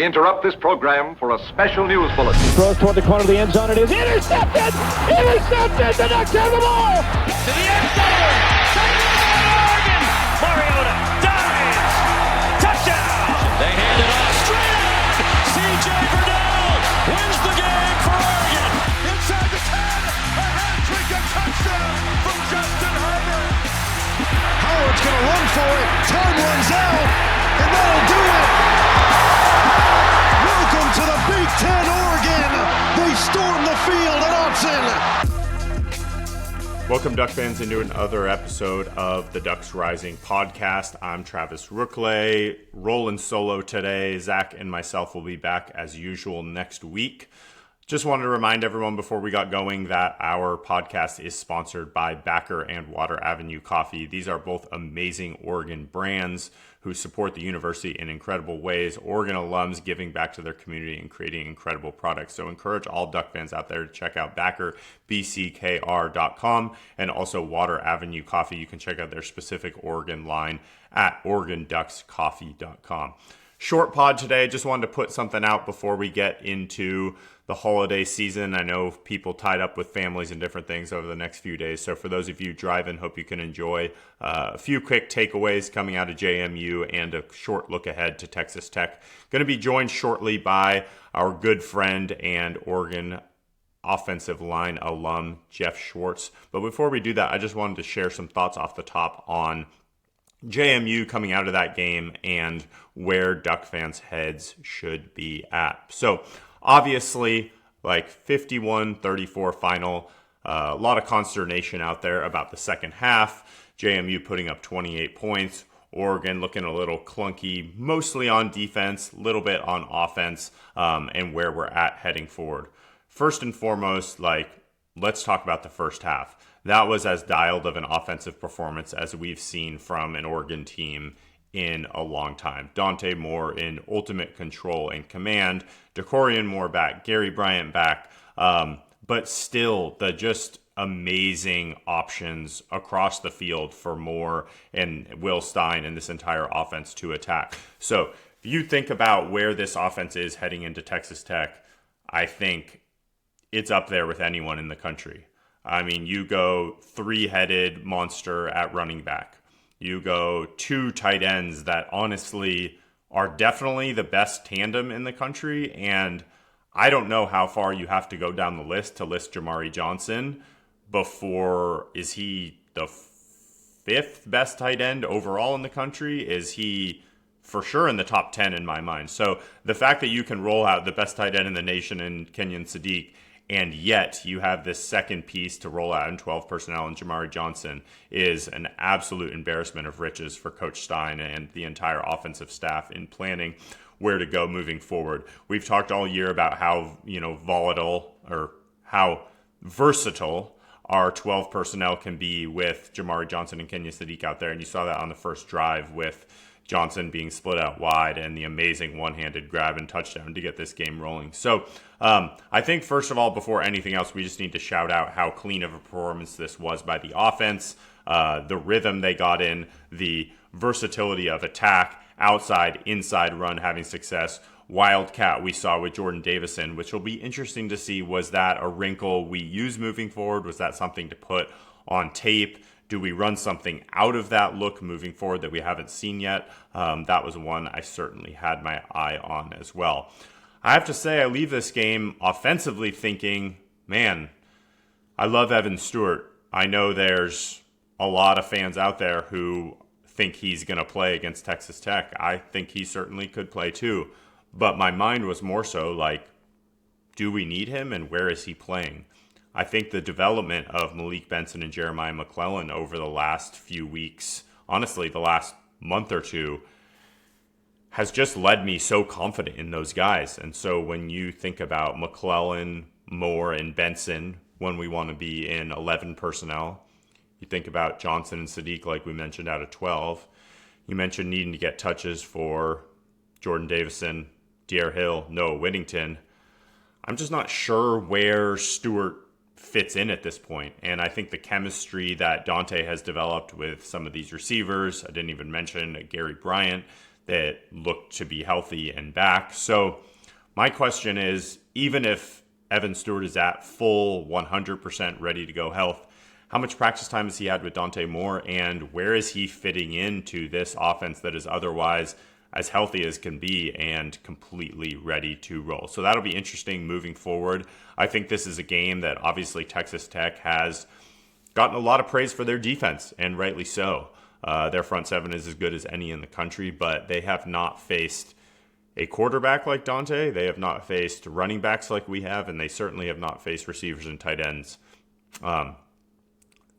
We interrupt this program for a special news bulletin. Throws toward the corner of the end zone. It is intercepted! Intercepted! The Ducks have the ball! To the end zone! Oregon! Mariota dives! Touchdown! They hand it off straight out! C.J. Verdell wins the game for Oregon! Inside the 10! A hat-trick and touchdown from Justin Herbert! Howard's going to run for it. Time runs out, and that'll do it! Welcome to the Big Ten, Oregon! They storm the field at Autzen! Welcome, Duck fans, into another episode of the Ducks Rising podcast. I'm Travis Rookley, rolling solo today. Zach and myself will be back as usual next week. Just wanted to remind everyone before we got going that our podcast is sponsored by Backer and Water Avenue Coffee. These are both amazing Oregon brands who support the university in incredible ways. Oregon alums giving back to their community and creating incredible products. So encourage all Duck fans out there to check out Backer, bckr.com, and also Water Avenue Coffee. You can check out their specific Oregon line at OregonDucksCoffee.com. Short pod today. Just wanted to put something out before we get into the holiday season. I know people tied up with families and different things over the next few days. So for those of you driving, hope you can enjoy a few quick takeaways coming out of JMU and a short look ahead to Texas Tech. Going to be joined shortly by our good friend and Oregon offensive line alum, Geoff Schwartz. But before we do that, I just wanted to share some thoughts off the top on JMU coming out of that game and where Duck fans' heads should be at. So obviously, like 51-34 final, a lot of consternation out there about the second half. JMU putting up 28 points. Oregon looking a little clunky, mostly on defense, a little bit on offense, and where we're at heading forward. First and foremost, let's talk about the first half. That was as dialed of an offensive performance as we've seen from an Oregon team in a long time. Dante Moore in ultimate control and command, DeCorian Moore back, Gary Bryant back, but still the just amazing options across the field for Moore and Will Stein and this entire offense to attack. So if you think about where this offense is heading into Texas Tech, I think it's up there with anyone in the country. I mean, you go three-headed monster at running back. You go two tight ends that honestly are definitely the best tandem in the country. And I don't know how far you have to go down the list to list Jamari Johnson before, is he the fifth best tight end overall in the country? Is he for sure in the top 10 in my mind? So the fact that you can roll out the best tight end in the nation in Kenyon Sadiq, and yet you have this second piece to roll out in 12 personnel in Jamari Johnson is an absolute embarrassment of riches for Coach Stein and the entire offensive staff in planning where to go moving forward. We've talked all year about how, volatile or how versatile our 12 personnel can be with Jamari Johnson and Kenyon Sadiq out there. And you saw that on the first drive with Johnson being split out wide and the amazing one-handed grab and touchdown to get this game rolling. So I think, first of all, before anything else, we just need to shout out how clean of a performance this was by the offense, the rhythm they got in, the versatility of attack, outside, inside run having success. Wildcat we saw with Jordan Davison, which will be interesting to see. Was that a wrinkle we use moving forward? Was that something to put on tape? Do we run something out of that look moving forward that we haven't seen yet? That was one I certainly had my eye on as well. I have to say, I leave this game offensively thinking, man, I love Evan Stewart. I know there's a lot of fans out there who think he's going to play against Texas Tech. I think he certainly could play too. But my mind was more so like, do we need him and where is he playing? I think the development of Malik Benson and Jeremiah McClellan over the last few weeks, honestly, the last month or two, has just led me so confident in those guys. And so when you think about McClellan, Moore, and Benson, when we want to be in 11 personnel, you think about Johnson and Sadiq, like we mentioned, out of 12. You mentioned needing to get touches for Jordan Davison, De'Aaron Hill, Noah Whittington. I'm just not sure where Stewart fits in at this point. And I think the chemistry that Dante has developed with some of these receivers, I didn't even mention Gary Bryant, that looked to be healthy and back. So my question is, even if Evan Stewart is at full 100% ready to go health, how much practice time has he had with Dante Moore, and where is he fitting into this offense that is otherwise as healthy as can be and completely ready to roll? So that'll be interesting moving forward. I think this is a game that obviously Texas Tech has gotten a lot of praise for their defense, and rightly so. Their front seven is as good as any in the country, but they have not faced a quarterback like Dante. They have not faced running backs like we have, and they certainly have not faced receivers and tight ends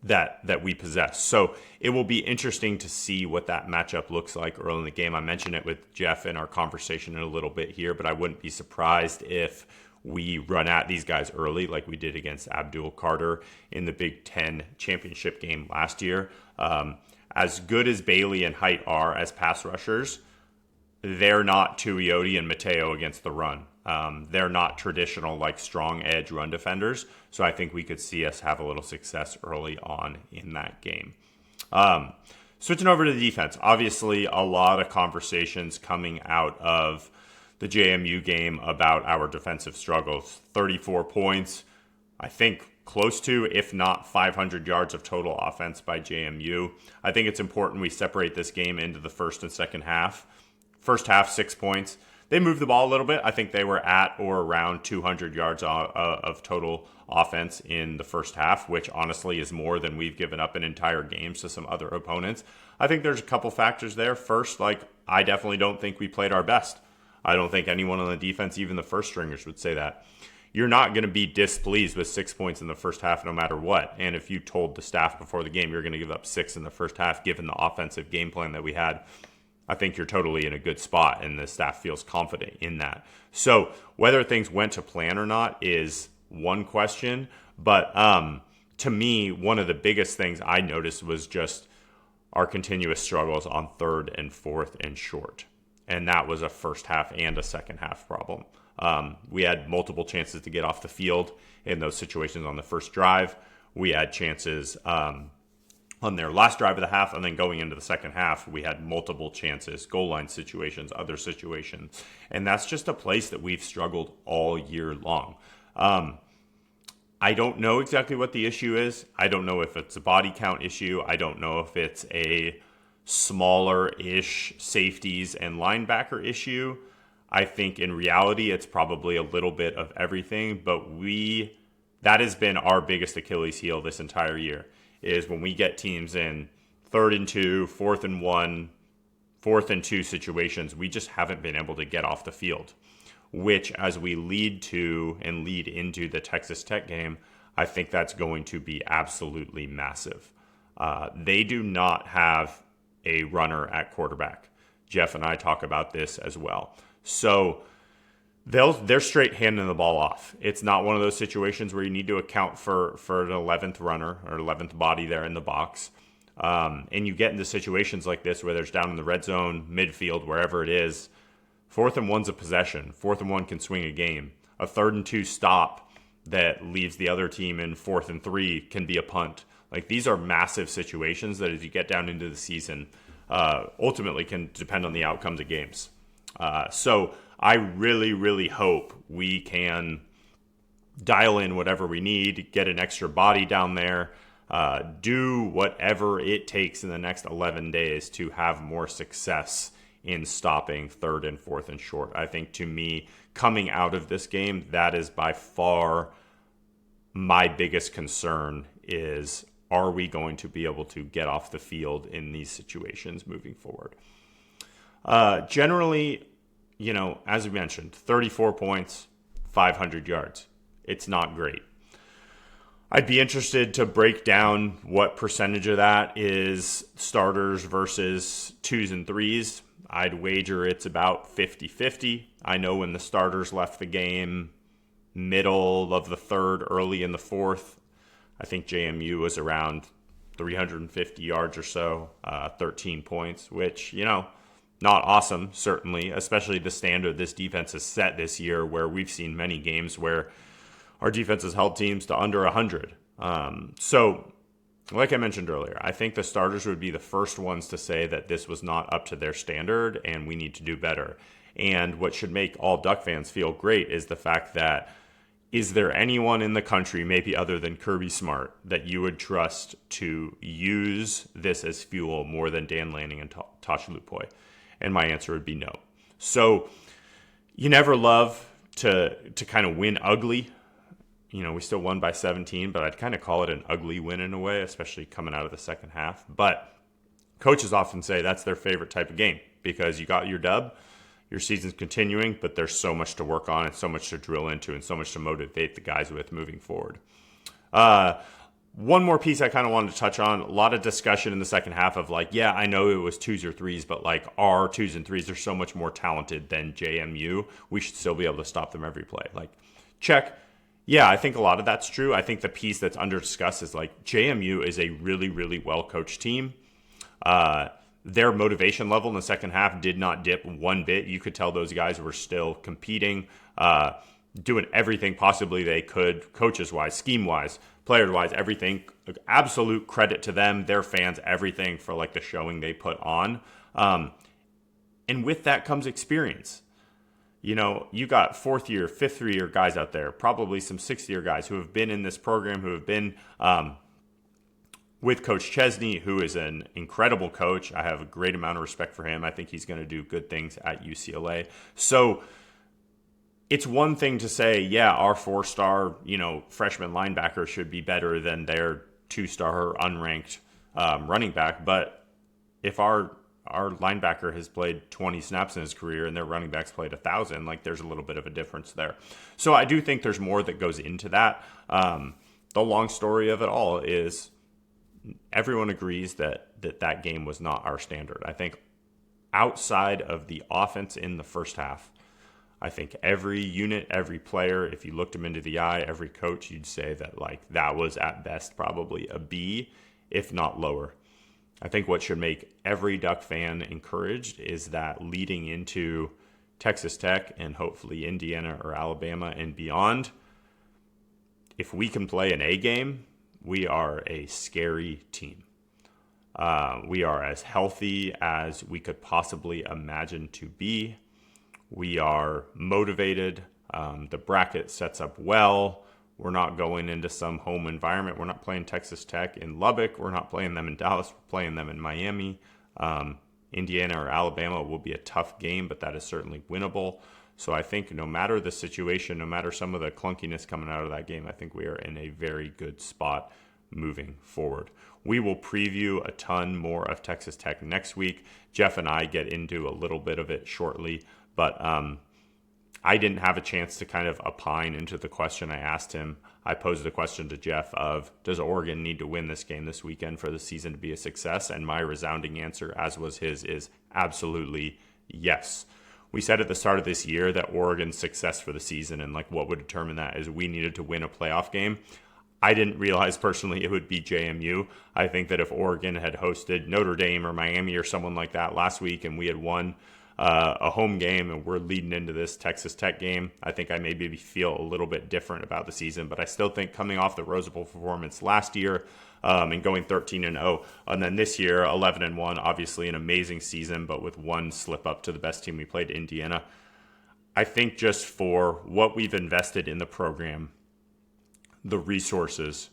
that we possess. So it will be interesting to see what that matchup looks like early in the game. I mentioned it with Geoff in our conversation in a little bit here, but I wouldn't be surprised if we run at these guys early like we did against Abdul Carter in the Big Ten championship game last year. As good as Bailey and Height are as pass rushers, they're not Tuioti and Mateo against the run. They're not traditional, like, strong edge run defenders. So I think we could see us have a little success early on in that game. Switching over to the defense, obviously a lot of conversations coming out of the JMU game about our defensive struggles. 34 points, I think close to, if not 500 yards of total offense by JMU. I think it's important we separate this game into the first and second half. First half, 6 points. They moved the ball a little bit. I think they were at or around 200 yards of total offense in the first half, which honestly is more than we've given up in entire games to some other opponents. I think there's a couple factors there. First, I definitely don't think we played our best. I don't think anyone on the defense, even the first stringers, would say that. You're not going to be displeased with 6 points in the first half no matter what. And if you told the staff before the game you're going to give up 6 in the first half, given the offensive game plan that we had, I think you're totally in a good spot, and the staff feels confident in that. So whether things went to plan or not is one question. But to me, one of the biggest things I noticed was just our continuous struggles on third and fourth and short. And that was a first half and a second half problem. We had multiple chances to get off the field in those situations on the first drive. We had chances on their last drive of the half, and then going into the second half, we had multiple chances, goal line situations, other situations. And that's just a place that we've struggled all year long. I don't know exactly what the issue is. I don't know if it's a body count issue. I don't know if it's a smaller-ish safeties and linebacker issue. I think in reality, it's probably a little bit of everything, but that has been our biggest Achilles heel this entire year, is when we get teams in 3rd and 2, 4th and 1, 4th and 2 situations, we just haven't been able to get off the field, which as we lead into the Texas Tech game, I think that's going to be absolutely massive. They do not have a runner at quarterback. Geoff and I talk about this as well. So they're straight handing the ball off. It's not one of those situations where you need to account for an 11th runner or 11th body there in the box. And you get into situations like this where there's down in the red zone, midfield, wherever it is. 4th and 1's a possession. 4th and 1 can swing a game. A 3rd and 2 stop that leaves the other team in 4th and 3 can be a punt. Like, these are massive situations that as you get down into the season, ultimately can depend on the outcomes of games. So I really, really hope we can dial in whatever we need, get an extra body down there, do whatever it takes in the next 11 days to have more success in stopping 3rd and 4th and short. I think, to me, coming out of this game, that is by far my biggest concern is, are we going to be able to get off the field in these situations moving forward? Generally, as we mentioned, 34 points, 500 yards. It's not great. I'd be interested to break down what percentage of that is starters versus 2s and 3s. I'd wager it's about 50-50. I know when the starters left the game, middle of the 3rd, early in the 4th, I think JMU was around 350 yards or so, 13 points, which, not awesome, certainly, especially the standard this defense has set this year, where we've seen many games where our defense has held teams to under 100. So like I mentioned earlier, I think the starters would be the first ones to say that this was not up to their standard and we need to do better. And what should make all Duck fans feel great is the fact that, is there anyone in the country, maybe other than Kirby Smart, that you would trust to use this as fuel more than Dan Lanning and Tosh Lupoy? And my answer would be no. So you never love to kind of win ugly. We still won by 17, but I'd kind of call it an ugly win in a way, especially coming out of the second half. But coaches often say that's their favorite type of game because you got your dub. Your season's continuing, but there's so much to work on and so much to drill into and so much to motivate the guys with moving forward. One more piece I kind of wanted to touch on. A lot of discussion in the second half of I know it was 2s or 3s, but our 2s and 3s are so much more talented than JMU. We should still be able to stop them every play. Check. Yeah, I think a lot of that's true. I think the piece that's under discussed is JMU is a really, really well-coached team. Their motivation level in the second half did not dip one bit. You could tell those guys were still competing, doing everything possibly they could, coaches-wise, scheme-wise, players-wise, everything. Absolute credit to them, their fans, everything for the showing they put on. And with that comes experience. You got 4th year, 5th year guys out there, probably some 6th year guys who have been in this program, who have been with Coach Chesney, who is an incredible coach. I have a great amount of respect for him. I think he's going to do good things at UCLA. So it's one thing to say, yeah, our 4-star, freshman linebacker should be better than their 2-star unranked running back. But if our linebacker has played 20 snaps in his career and their running back's played 1,000, there's a little bit of a difference there. So I do think there's more that goes into that. The long story of it all is everyone agrees that game was not our standard. I think outside of the offense in the first half, I think every unit, every player, if you looked them into the eye, every coach, you'd say that that was at best probably a B, if not lower. I think what should make every Duck fan encouraged is that leading into Texas Tech and hopefully Indiana or Alabama and beyond, if we can play an A game, we are a scary team. We are as healthy as we could possibly imagine to be. We are motivated. The bracket sets up well. We're not going into some home environment. We're not playing Texas Tech in Lubbock. We're not playing them in Dallas. We're playing them in Miami. Indiana or Alabama will be a tough game, but that is certainly winnable. So I think no matter the situation, no matter some of the clunkiness coming out of that game, I think we are in a very good spot moving forward. We will preview a ton more of Texas Tech next week. Jeff and I get into a little bit of it shortly, but I didn't have a chance to kind of opine into the question I asked him. I posed the question to Jeff of, does Oregon need to win this game this weekend for the season to be a success? And my resounding answer, as was his, is absolutely yes. We said at the start of this year that Oregon's success for the season and what would determine that is we needed to win a playoff game. I didn't realize personally it would be JMU. I think that if Oregon had hosted Notre Dame or Miami or someone like that last week and we had won a home game and we're leading into this Texas Tech game, I think I maybe feel a little bit different about the season. But I still think coming off the Rose Bowl performance last year and going 13-0, and then this year 11-1, obviously an amazing season, but with one slip up to the best team we played, Indiana. I think just for what we've invested in the program, the resources,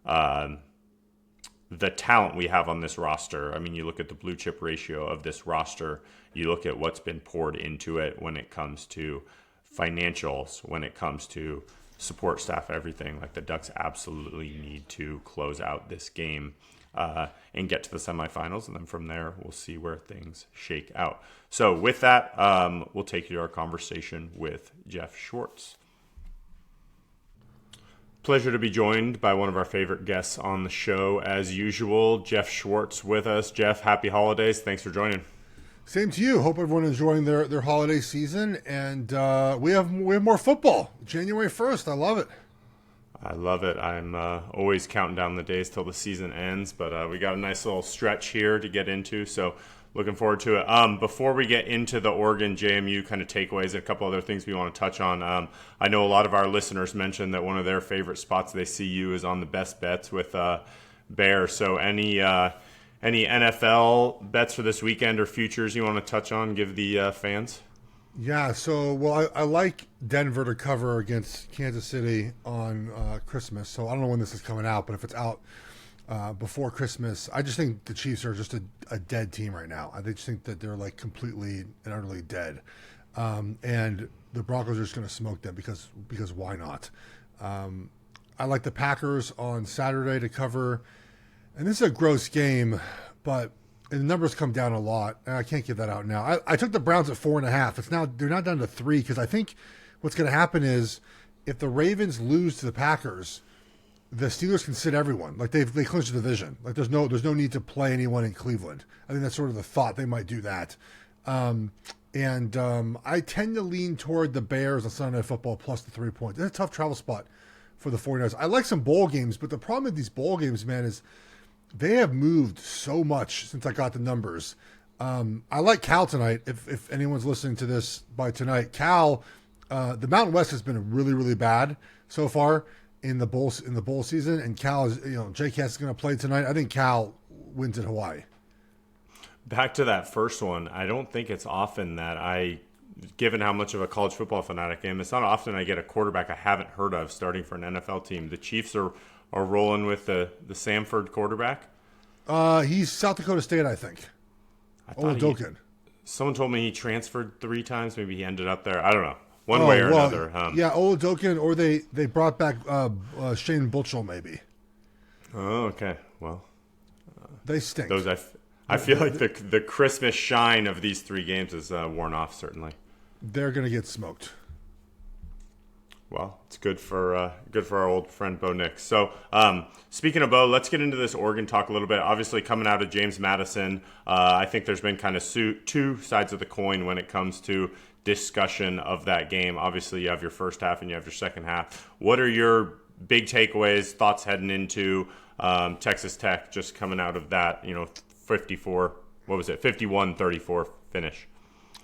the talent we have on this roster. I mean, you look at the blue chip ratio of this roster, you look at what's been poured into it when it comes to financials, when it comes to support staff, everything. The Ducks absolutely need to close out this game and get to the semifinals, and then from there we'll see where things shake out. So with that, we'll take you to our conversation with Geoff Schwartz. Pleasure to be joined by one of our favorite guests on the show, as usual, Geoff Schwartz with us. Jeff, happy holidays. Thanks for joining. Same to you. Hope everyone is enjoying their holiday season. And we have more football. January 1st. I love it. I love it. I'm always counting down the days till the season ends, but we got a nice little stretch here to get into, so looking forward to it. Before we get into the Oregon JMU kind of takeaways and a couple other things we want to touch on, I know a lot of our listeners mentioned that one of their favorite spots they see you is on the best bets with Bears. So any NFL bets for this weekend or futures you want to touch on? Give the fans. Yeah, so, I like Denver to cover against Kansas City on Christmas. So I don't know when this is coming out, but if it's out before Christmas, I just think the Chiefs are just a dead team right now. I just think that they're like completely and utterly dead. And the Broncos are just going to smoke them because why not? I like the Packers on Saturday to cover. And this is a gross game, but the numbers come down a lot, and I can't give that out now. I took the Browns at 4.5. They're not down to 3 because I think what's going to happen is if the Ravens lose to the Packers, the Steelers can sit everyone. Like they clinched the division. Like there's no need to play anyone in Cleveland. I think that's sort of the thought. They might do that. I tend to lean toward the Bears on Sunday Night Football plus the 3 points. It's a tough travel spot for the 49ers. I like some bowl games, but the problem with these bowl games, man, is they have moved so much since I got the numbers. I like Cal tonight. If anyone's listening to this by tonight, Cal, the Mountain West has been really, really bad so far in the bowl season, and Cal is, JCast is going to play tonight. I think Cal wins at Hawaii. Back to that first one, I don't think it's often that given how much of a college football fanatic I am, it's not often I get a quarterback I haven't heard of starting for an NFL team. The Chiefs are rolling with the Samford quarterback. He's South Dakota State, I think. Oladokun. Someone told me he transferred 3 times. Maybe he ended up there. I don't know. One way or another. Yeah, Oladokun, or they brought back Shane Butchell, maybe. Oh, okay. Well, they stink. Those I feel like the Christmas shine of these 3 games is worn off, certainly. They're going to get smoked. Well, it's good for our old friend Bo Nix. So, speaking of Bo, let's get into this Oregon talk a little bit. Obviously, coming out of James Madison, I think there's been kind of 2 sides of the coin when it comes to discussion of that game. Obviously, you have your first half and you have your second half. What are your big takeaways, thoughts heading into Texas Tech just coming out of that, 51-34 finish?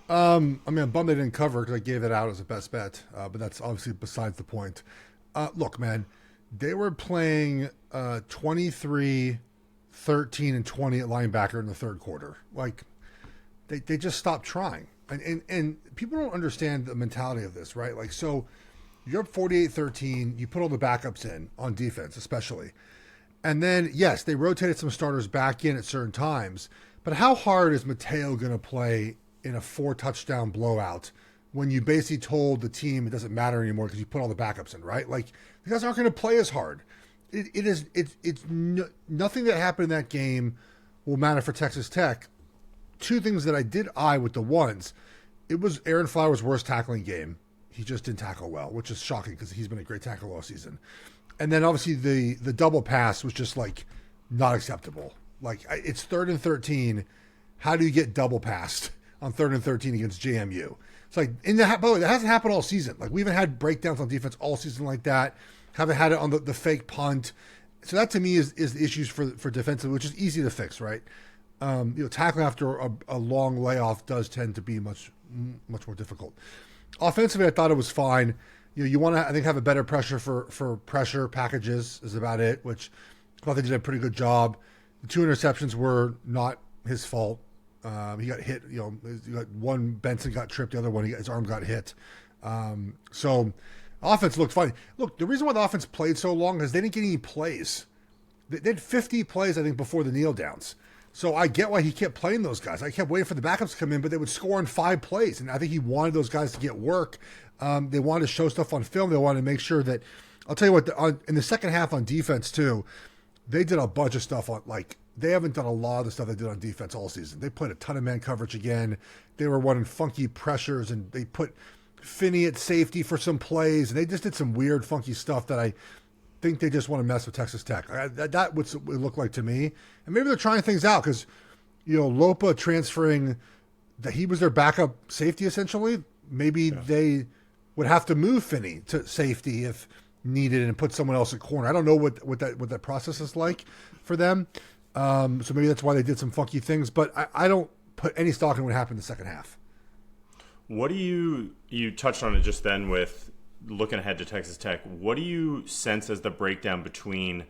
I'm bummed they didn't cover because I gave it out as a best bet, but that's obviously besides the point. Look, man, they were playing 23, 13, and 20 at linebacker in the third quarter. Like, they just stopped trying. And people don't understand the mentality of this, right? Like, so you're up 48-13, you put all the backups in on defense, especially. And then, yes, they rotated some starters back in at certain times, but how hard is Mateo going to play in a 4-touchdown blowout when you basically told the team it doesn't matter anymore because you put all the backups in, right? Like, the guys aren't going to play as hard. Nothing that happened in that game will matter for Texas Tech. 2 things that I did eye with the ones, it was Aaron Flowers' worst tackling game. He just didn't tackle well, which is shocking because he's been a great tackler all season. And then obviously the double pass was just like not acceptable. Like, it's 3rd and 13. How do you get double passed on 3rd and 13 against JMU? It's like, by the way, that hasn't happened all season. Like, we haven't had breakdowns on defense all season like that. Haven't had it on the fake punt. So that to me is the issues for defensive, which is easy to fix, right? Tackling after a long layoff does tend to be much more difficult. Offensively, I thought it was fine. You want to, I think, have a better pressure for pressure packages is about it, which I thought they did a pretty good job. The 2 interceptions were not his fault. He got hit. You got one, Benson got tripped. The other one, his arm got hit. So offense looked fine. Look, the reason why the offense played so long is they didn't get any plays. They did 50 plays, I think, before the kneel downs. So I get why he kept playing those guys. I kept waiting for the backups to come in, but they would score in 5 plays. And I think he wanted those guys to get work. They wanted to show stuff on film. They wanted to make sure that, I'll tell you what, in the second half on defense too, they did a bunch of stuff on, like, they haven't done a lot of the stuff they did on defense all season. They played a ton of man coverage again. They were running funky pressures, and they put Finney at safety for some plays, and they just did some weird, funky stuff that I think they just want to mess with Texas Tech. That would look like to me. And maybe they're trying things out because, Lopa transferring, that he was their backup safety essentially. Maybe they would have to move Finney to safety if needed and put someone else at corner. I don't know what that process is like for them. So maybe that's why they did some funky things, but I don't put any stock in what happened in the second half. What do you touched on it just then with looking ahead to Texas Tech. What do you sense as the breakdown between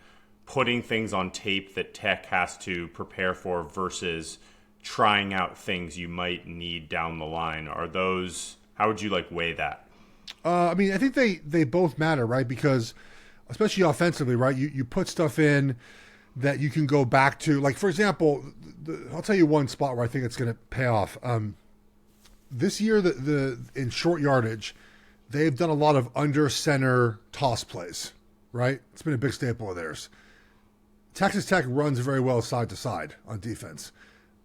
putting things on tape that Tech has to prepare for versus trying out things you might need down the line? How would you weigh that? I mean, I think they both matter, right? Because especially offensively, right? You put stuff in that you can go back to. Like, for example, I'll tell you one spot where I think it's going to pay off. This year, in short yardage, they've done a lot of under center toss plays, right? It's been a big staple of theirs. Texas Tech runs very well side to side on defense.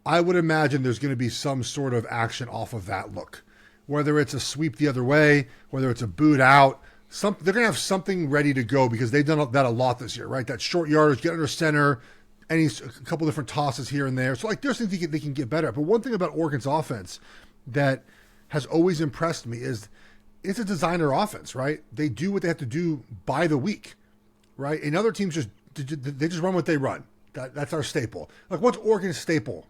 I would imagine there's going to be some sort of action off of that look, whether it's a sweep the other way, whether it's a boot out. They're going to have something ready to go because they've done that a lot this year, right? That short yardage, get under center, a couple different tosses here and there. So there's things they can get better at. But one thing about Oregon's offense that has always impressed me is it's a designer offense, right? They do what they have to do by the week, right? And other teams they just run what they run. That's our staple. What's Oregon's staple?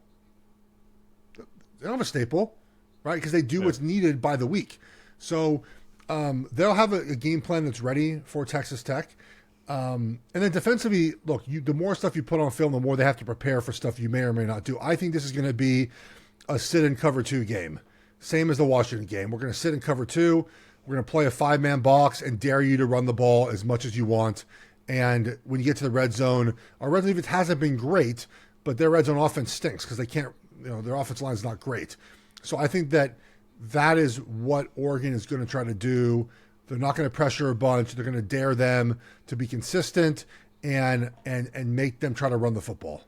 They don't have a staple, right? Because they do what's needed by the week. So they'll have a game plan that's ready for Texas Tech. And then defensively, look, the more stuff you put on film, the more they have to prepare for stuff you may or may not do. I think this is going to be a sit and cover 2 game. Same as the Washington game. We're going to sit and cover 2. We're going to play a 5-man box and dare you to run the ball as much as you want. And when you get to the red zone, our red zone defense hasn't been great, but their red zone offense stinks because they can't, their offensive line is not great. So I think that is what Oregon is going to try to do. They're not going to pressure a bunch. They're going to dare them to be consistent and make them try to run the football.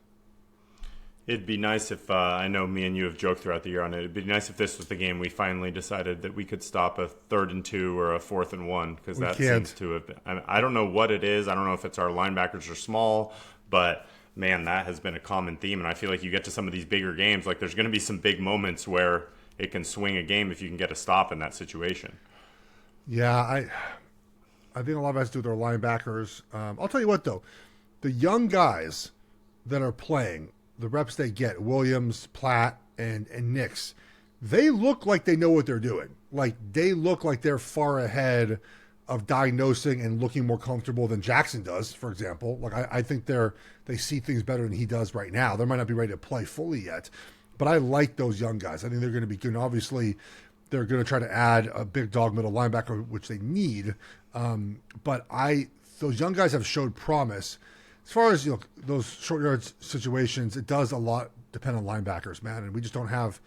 It'd be nice if, I know me and you have joked throughout the year on it, it'd be nice if this was the game we finally decided that we could stop a 3rd and 2 or a 4th and 1, because that seems to have been, I don't know what it is. I don't know if it's our linebackers are small, but man, that has been a common theme. And I feel like you get to some of these bigger games, there's going to be some big moments where it can swing a game if you can get a stop in that situation. Yeah, I think a lot of it has to do with their linebackers. I'll tell you what, though. The young guys that are playing, the reps they get, Williams, Platt, and Nix, they look like they know what they're doing. They look like they're far ahead of diagnosing and looking more comfortable than Jackson does, for example. I think they see things better than he does right now. They might not be ready to play fully yet, but I like those young guys. I think they're going to be good. And obviously, they're going to try to add a big dog middle linebacker, which they need. But those young guys have showed promise. As far as those short yards situations, it does a lot depend on linebackers, man. And we just don't have,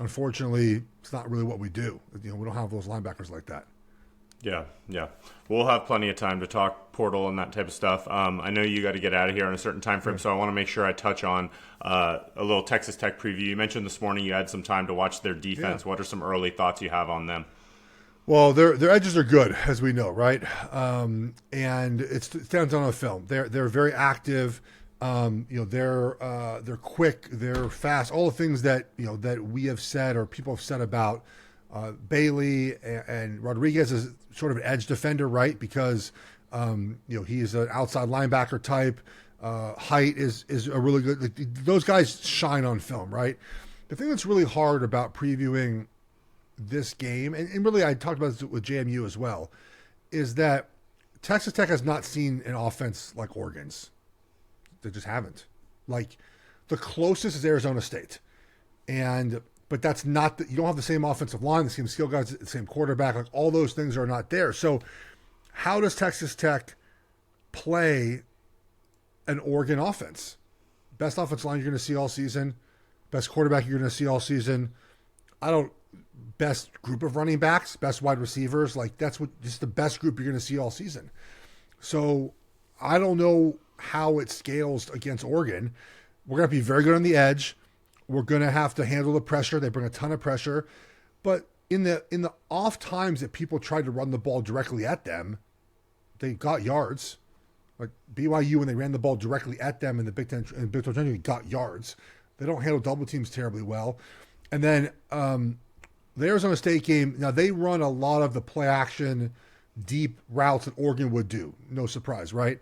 unfortunately, it's not really what we do. We don't have those linebackers like that. Yeah. We'll have plenty of time to talk portal and that type of stuff. I know you got to get out of here on a certain time frame, so I want to make sure I touch on a little Texas Tech preview. You mentioned this morning you had some time to watch their defense. Yeah. What are some early thoughts you have on them? Well, their edges are good, as we know, right? And it stands on film. They're very active. They're quick. They're fast. All the things that that we have said or people have said about Bailey and Rodriguez is sort of an edge defender, right? Because he's an outside linebacker type. Height is a really good. Those guys shine on film, right? The thing that's really hard about previewing this game, and really I talked about this with JMU as well, is that Texas Tech has not seen an offense like Oregon's. They just haven't. The closest is Arizona State, but that's not you don't have the same offensive line, the same skill guys, the same quarterback. All those things are not there. So how does Texas Tech play an Oregon offense? Best offensive line you're going to see all season, best quarterback you're going to see all season. Best group of running backs, best wide receivers. That's just the best group you're going to see all season. So I don't know how it scales against Oregon. We're going to be very good on the edge. We're going to have to handle the pressure. They bring a ton of pressure. But in the off times that people tried to run the ball directly at them, they got yards. BYU, when they ran the ball directly at them in the Big 12 Championship, they got yards. They don't handle double teams terribly well. And then the Arizona State game, now they run a lot of the play action, deep routes that Oregon would do. No surprise, right?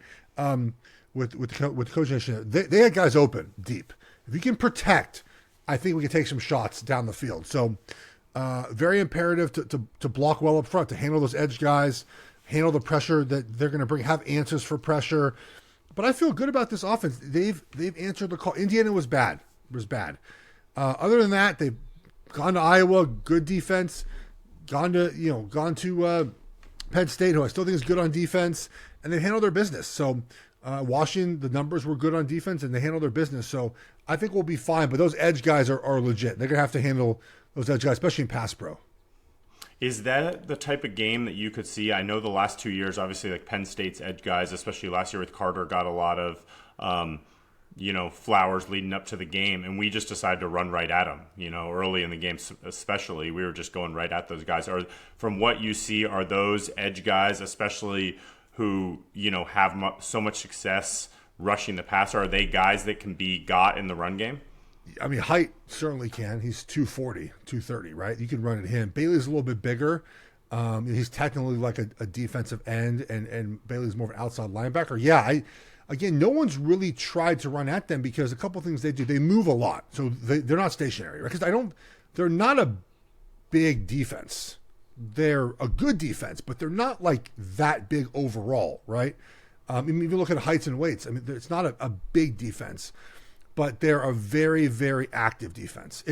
With Coach Nation, they had guys open deep. If you can protect, I think we can take some shots down the field. So very imperative to block well up front, to handle those edge guys, handle the pressure that they're going to bring, have answers for pressure. But I feel good about this offense. They've answered the call. Indiana was bad. Other than that, they've gone to Iowa, good defense. Gone to Penn State, who I still think is good on defense, and they handled their business. So Washington, the numbers were good on defense, and they handled their business. So I think we'll be fine. But those edge guys are legit. They're gonna have to handle those edge guys, especially in pass pro. Is that the type of game that you could see? I know the last 2 years, obviously, like Penn State's edge guys, especially last year with Carter, got a lot of, flowers leading up to the game, and we just decided to run right at them. Early in the game, especially, we were just going right at those guys. From what you see, are those edge guys, especially who have so much success rushing the passer, are they guys that can be got in the run game? I mean, height certainly can. He's 240, 230, right? You can run at him. Bailey's a little bit bigger. He's technically like a defensive end, and Bailey's more of an outside linebacker. Yeah, again, no one's really tried to run at them because a couple things they do. They move a lot, so they're not stationary, right? Because they're not a big defense. They're a good defense, but they're not like that big overall, right? I mean, if you look at heights and weights, I mean, it's not a big defense. But they're a very, very active defense.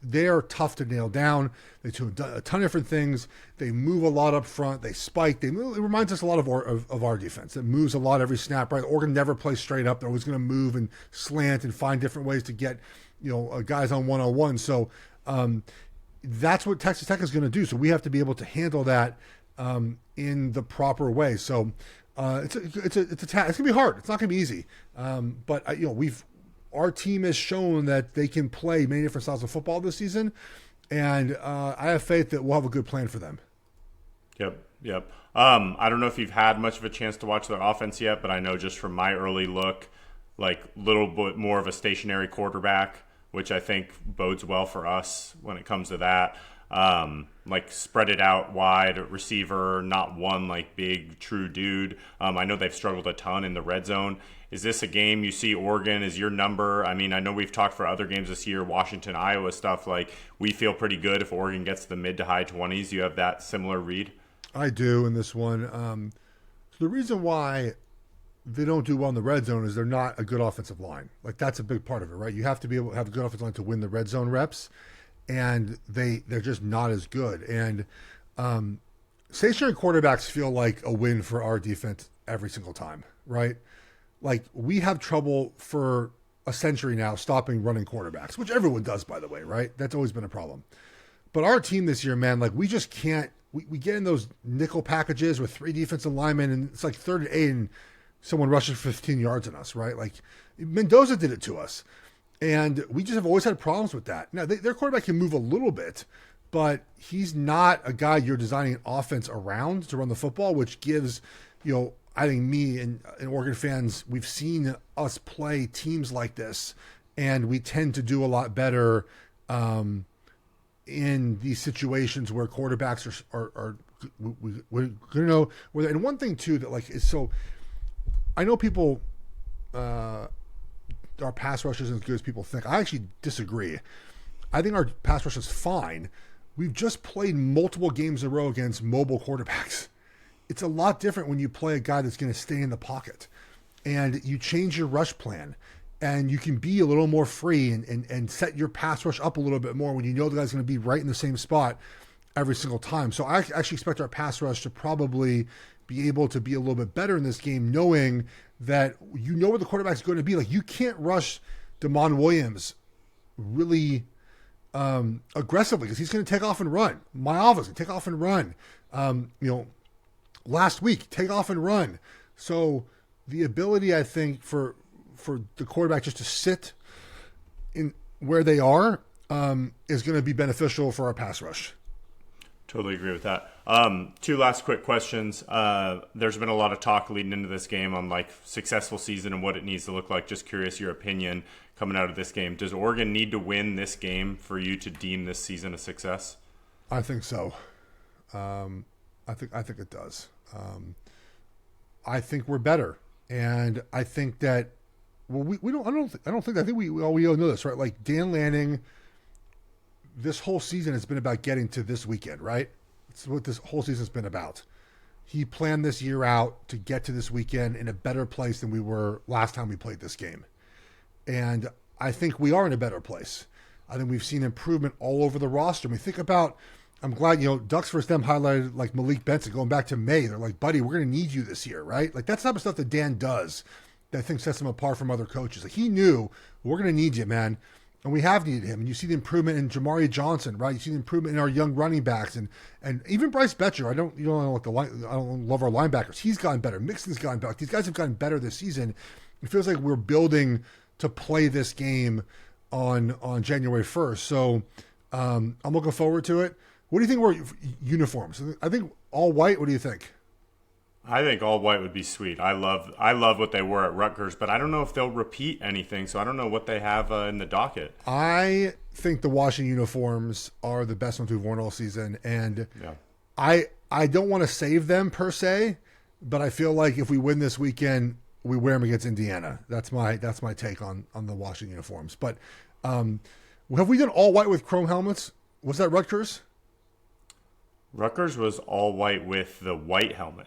They're tough to nail down. They do a ton of different things. They move a lot up front. They spike. They move. It reminds us a lot of our defense. It moves a lot every snap. Right? Oregon never plays straight up. They're always going to move and slant and find different ways to get guys on one-on-one. So that's what Texas Tech is going to do. So we have to be able to handle that in the proper way. So it's a task. It's going to be hard. It's not going to be easy. But our team has shown that they can play many different styles of football this season, and I have faith that we'll have a good plan for them. Yep. I don't know if you've had much of a chance to watch their offense yet, but I know just from my early look, like a little bit more of a stationary quarterback, which I think bodes well for us when it comes to that. Like spread it out wide receiver, not one like big true dude. I know they've struggled a ton in the red zone. Is this a game you see Oregon as your number? I mean, I know we've talked for other games this year, Washington, Iowa stuff. Like we feel pretty good if Oregon gets the mid to high 20s. You have that similar read? I do in this one. So the reason why they don't do well in the red zone is they're not a good offensive line. Like that's a big part of it, right? You have to be able to have a good offensive line to win the red zone reps. And they're just not as good. And stationary quarterbacks feel like a win for our defense every single time, right? Like we have trouble for a century now stopping running quarterbacks, which everyone does, by the way, right? That's always been a problem. But our team this year, man, like we just can't. We get in those nickel packages with 3 defensive linemen, and it's like 3rd and 8, and someone rushes 15 yards on us, right? Like Mendoza did it to us. And we just have always had problems with that. Now, their quarterback can move a little bit, but he's not a guy you're designing an offense around to run the football, which gives, I think me and Oregon fans, we've seen us play teams like this, and we tend to do a lot better in these situations where quarterbacks are we're going to know where. And one thing, too, that like is so – I know people our pass rush isn't as good as people think. I actually disagree. I think our pass rush is fine. We've just played multiple games in a row against mobile quarterbacks. It's a lot different when you play a guy that's going to stay in the pocket and you change your rush plan and you can be a little more free and set your pass rush up a little bit more when you know the guy's going to be right in the same spot every single time. So I actually expect our pass rush to probably be able to be a little bit better in this game, knowing that you know where the quarterback's going to be. Like you can't rush DeMond Williams really aggressively because he's going to take off and run. My office can take off and run. Last week, take off and run. So the ability, I think, for the quarterback just to sit in where they are is going to be beneficial for our pass rush. Totally agree with that. 2 last quick questions. There's been a lot of talk leading into this game on like successful season and what it needs to look like. Just curious your opinion coming out of this game. Does Oregon need to win this game for you to deem this season a success? I think so. I think it does. I think we're better, and I think that we don't. I think we all know this, right? Like Dan Lanning. This whole season has been about getting to this weekend, right? It's what this whole season's been about. he planned this year out to get to this weekend in a better place than we were last time we played this game. And I think we are in a better place. I think we've seen improvement all over the roster. I mean, think about, I'm glad, Ducks versus them highlighted like Malik Benson going back to May. They're like, buddy, we're going to need you this year, right? Like that's the type of stuff that Dan does that I think sets him apart from other coaches. Like he knew, we're going to need you, man. And we have needed him. And you see the improvement in Jamari Johnson, right? You see the improvement in our young running backs and even Bryce Betcher. I don't love our linebackers. He's gotten better. Mixon's gotten better. These guys have gotten better this season. It feels like we're building to play this game on January 1st. So I'm looking forward to it. What do you think were uniforms? I think all white. What do you think? I think all white would be sweet. I love what they wore at Rutgers, but I don't know if they'll repeat anything, so I don't know what they have in the docket. I think the Washington uniforms are the best ones we've worn all season, and yeah. I don't want to save them per se, but I feel like if we win this weekend, we wear them against Indiana. That's my take on the Washington uniforms. But have we done all white with chrome helmets? Was that Rutgers? Rutgers was all white with the white helmet.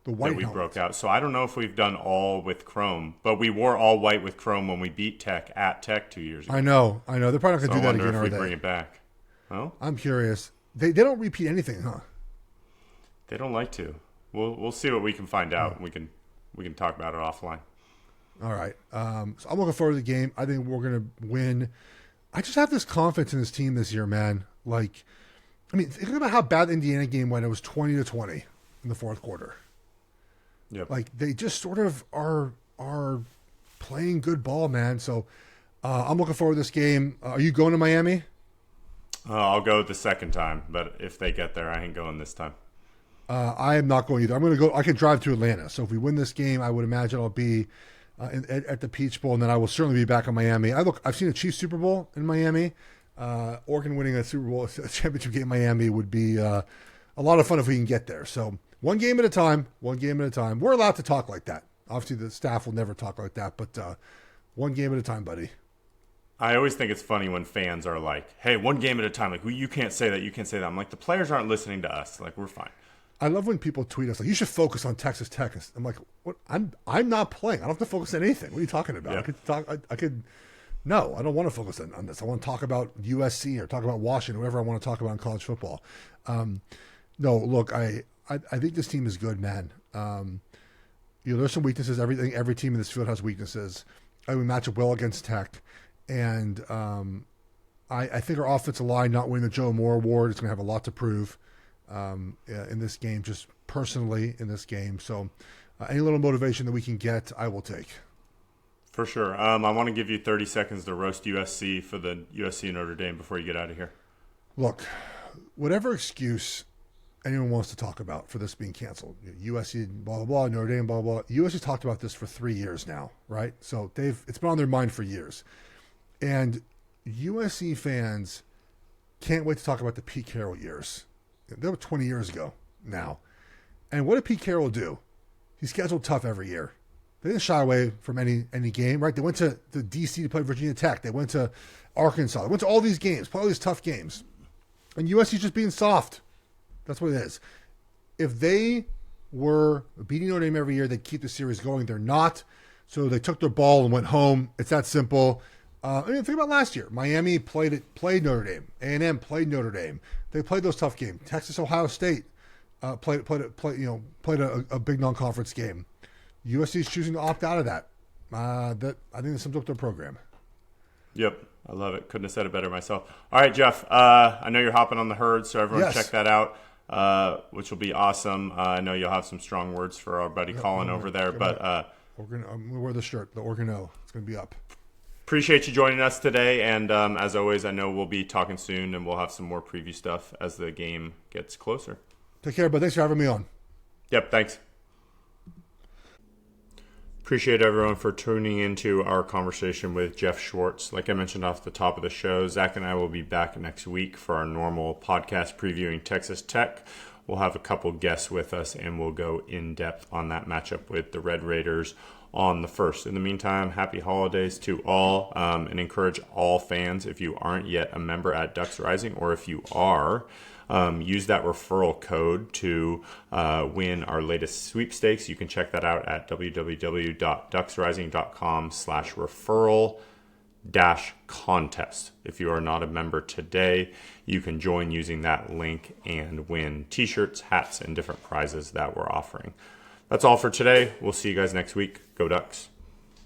The white that we helmet. broke out. So I don't know if we've done all with chrome, but we wore all white with chrome when we beat Tech at Tech 2 years ago. I know. They're probably not going to do that again, if are we they? bring it back. Well, I'm curious. They don't repeat anything, huh? They don't like to. We'll see what we can find out. We can talk about it offline. All right. So I'm looking forward to the game. I think we're going to win. I just have this confidence in this team this year, man. Like, I mean, think about how bad the Indiana game went. It was 20-20 in the fourth quarter. Yep. Like they just sort of are playing good ball, man. So I'm looking forward to this game. Are you going to Miami? I'll go the second time, but if they get there, I ain't going this time. I am not going either. I'm going to go. I can drive to Atlanta. So if we win this game, I would imagine I'll be at the Peach Bowl, and then I will certainly be back in Miami. I've seen a Chiefs Super Bowl in Miami. Oregon winning a Super Bowl, a championship game in Miami would be a lot of fun if we can get there. So one game at a time. We're allowed to talk like that. Obviously, the staff will never talk like that, but one game at a time, buddy. I always think it's funny when fans are like, hey, one game at a time. Like, you can't say that. You can't say that. I'm like, the players aren't listening to us. Like, we're fine. I love when people tweet us like, you should focus on Texas Tech. I'm like, what? I'm not playing. I don't have to focus on anything. What are you talking about? Yeah. I could. No, I don't want to focus on this. I want to talk about USC or talk about Washington, whatever I want to talk about in college football. No, look, I think this team is good, man. There's some weaknesses. Every team in this field has weaknesses. We match up well against Tech, and I think our offensive line not winning the Joe Moore Award is going to have a lot to prove in this game, just personally in this game. So any little motivation that we can get, I will take. For sure. I want to give you 30 seconds to roast USC for the USC Notre Dame before you get out of here. Look, whatever excuse anyone wants to talk about for this being canceled, USC, blah, blah, blah, Notre Dame, blah, blah, blah. USC talked about this for 3 years now, right? So it's been on their mind for years. And USC fans can't wait to talk about the Pete Carroll years. That was 20 years ago now. And what did Pete Carroll do? He scheduled tough every year. They didn't shy away from any game, right? They went to the D.C. to play Virginia Tech. They went to Arkansas. They went to all these games, play all these tough games. And USC's just being soft. That's what it is. If they were beating Notre Dame every year, they'd keep the series going. They're not. So they took their ball and went home. It's that simple. Think about last year. Miami played Notre Dame. A&M played Notre Dame. They played those tough games. Texas, Ohio State played a big non-conference game. USC is choosing to opt out of that. I think that sums up their program. Yep. I love it. Couldn't have said it better myself. All right, Geoff. I know you're hopping on the herd, so everyone check that out, which will be awesome. I know you'll have some strong words for our buddy Colin over there. But I'm going to wear the shirt, the Oregon O. It's going to be up. Appreciate you joining us today. And as always, I know we'll be talking soon, and we'll have some more preview stuff as the game gets closer. Take care, but thanks for having me on. Yep, thanks. Appreciate everyone for tuning into our conversation with Geoff Schwartz. Like I mentioned off the top of the show, Zach and I will be back next week for our normal podcast previewing Texas Tech. We'll have a couple guests with us, and we'll go in depth on that matchup with the Red Raiders on the 1st. In the meantime, happy holidays to all, and encourage all fans, if you aren't yet a member at Ducks Rising, or if you are, use that referral code to win our latest sweepstakes. You can check that out at www.ducksrising.com/referral-contest. If you are not a member today, you can join using that link and win t-shirts, hats, and different prizes that we're offering. That's all for today. We'll see you guys next week. Go Ducks.